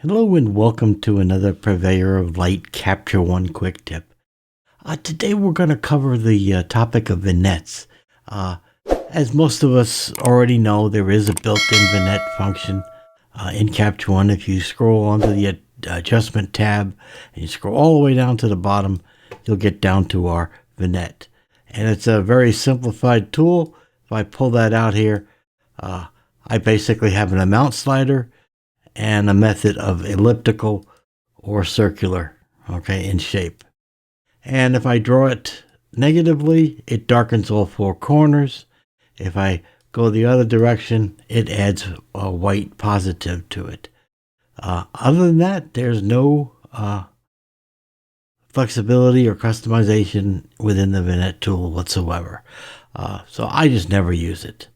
Hello and welcome to another Purveyor of Light Capture One Quick Tip. Today we're going to cover the topic of vignettes. As most of us already know, there is a built-in vignette function in Capture One. If you scroll onto the adjustment tab and you scroll all the way down to the bottom, you'll get down to our vignette. And it's a very simplified tool. If I pull that out here, I basically have an amount slider and a method of elliptical or circular, okay, in shape. And if I draw it negatively, it darkens all four corners. If I go the other direction, it adds a white positive to it. Other than that, there's no flexibility or customization within the vignette tool whatsoever. So I just never use it.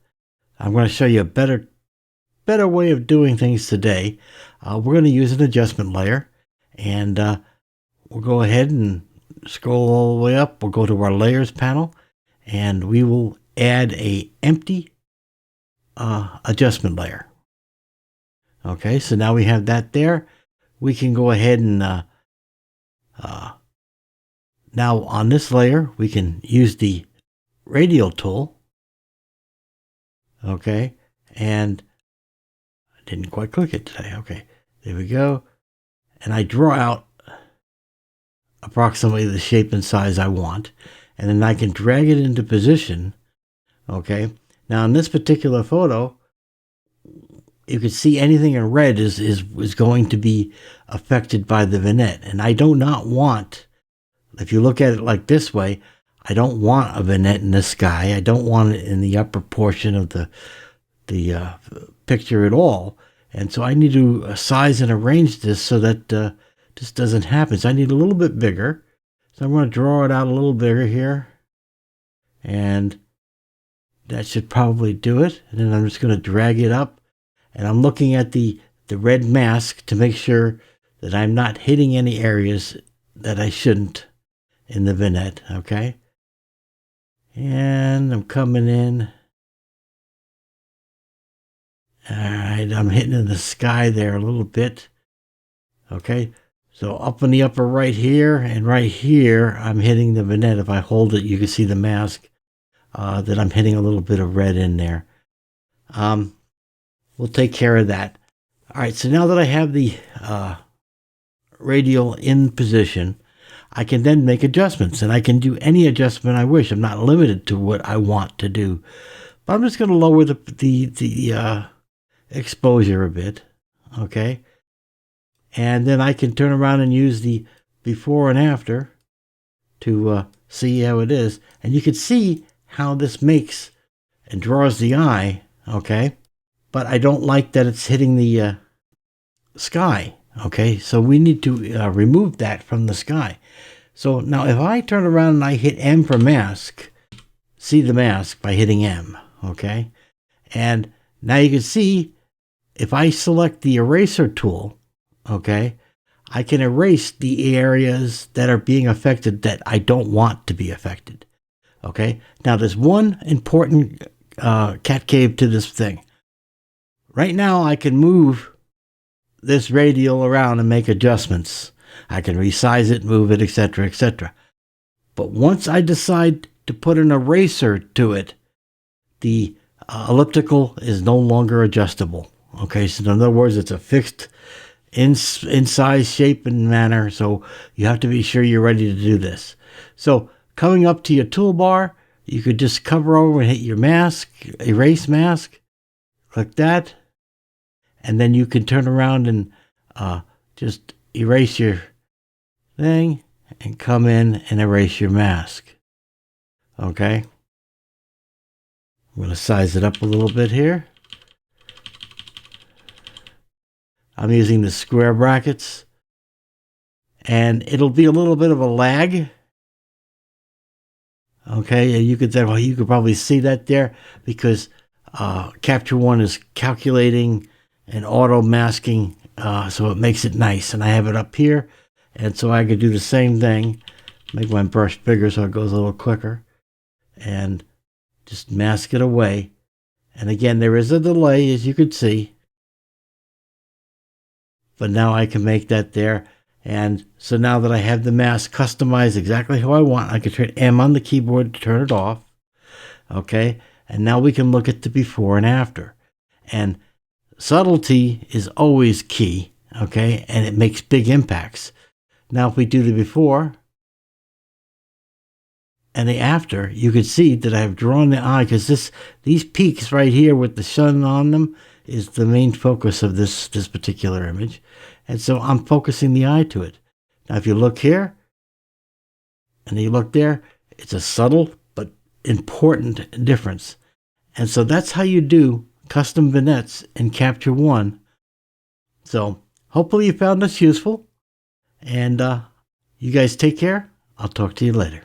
I'm going to show you a better way of doing things today. We're going to use an adjustment layer, and we'll go ahead and scroll all the way up. We'll go to our layers panel, and we will add a empty adjustment layer. Okay, so now we have that there. We can go ahead and now on this layer we can use the radial tool. Okay, and didn't quite click it today. Okay, there we go. And I draw out approximately the shape and size I want. And then I can drag it into position. Okay. Now in this particular photo, you can see anything in red is going to be affected by the vignette. And I do not want, if you look at it like this way, I don't want a vignette in the sky. I don't want it in the upper portion of the picture at all. And so I need to size and arrange this so that this doesn't happen. So I need a little bit bigger. So I'm going to draw it out a little bigger here. And that should probably do it. And then I'm just going to drag it up. And I'm looking at the red mask to make sure that I'm not hitting any areas that I shouldn't in the vignette. Okay. And I'm coming in. All right, I'm hitting in the sky there a little bit. Okay, so up in the upper right here and right here, I'm hitting the vignette. If I hold it, you can see the mask that I'm hitting a little bit of red in there. We'll take care of that. All right, so now that I have the radial in position, I can then make adjustments, and I can do any adjustment I wish. I'm not limited to what I want to do, but I'm just going to lower the exposure a bit. Okay, and then I can turn around and use the before and after to see how it is, and you can see how this makes and draws the eye. Okay, but I don't like that it's hitting the sky. Okay, so we need to remove that from the sky. So now if I turn around and I hit M for mask, see the mask by hitting M. Okay, and now you can see if I select the eraser tool, okay, I can erase the areas that are being affected that I don't want to be affected. Okay, now there's one important cat cave to this thing. Right now I can move this radial around and make adjustments. I can resize it, move it, etc., etc. But once I decide to put an eraser to it, the elliptical is no longer adjustable. Okay, so in other words, it's a fixed in size, shape, and manner. So you have to be sure you're ready to do this. So coming up to your toolbar, you could just cover over and hit your mask, erase mask, click that, and then you can turn around and just erase your thing and come in and erase your mask. Okay, I'm going to size it up a little bit here. I'm using the square brackets, and it'll be a little bit of a lag. Okay, and you could probably see that there because Capture One is calculating and auto masking, so it makes it nice. And I have it up here, and so I could do the same thing, make my brush bigger so it goes a little quicker, and just mask it away. And again, there is a delay, as you could see. but now I can make that there. And so now that I have the mask customized exactly how I want, I can turn M on the keyboard to turn it off. Okay, and now we can look at the before and after. And subtlety is always key, okay, and it makes big impacts. Now if we do the before and the after, you can see that I've drawn the eye, because these peaks right here with the sun on them is the main focus of this particular image. And so I'm focusing the eye to it. Now if you look here and you look there, it's a subtle but important difference. And so that's how you do custom vignettes in Capture One. So hopefully you found this useful, and you guys take care. I'll talk to you later.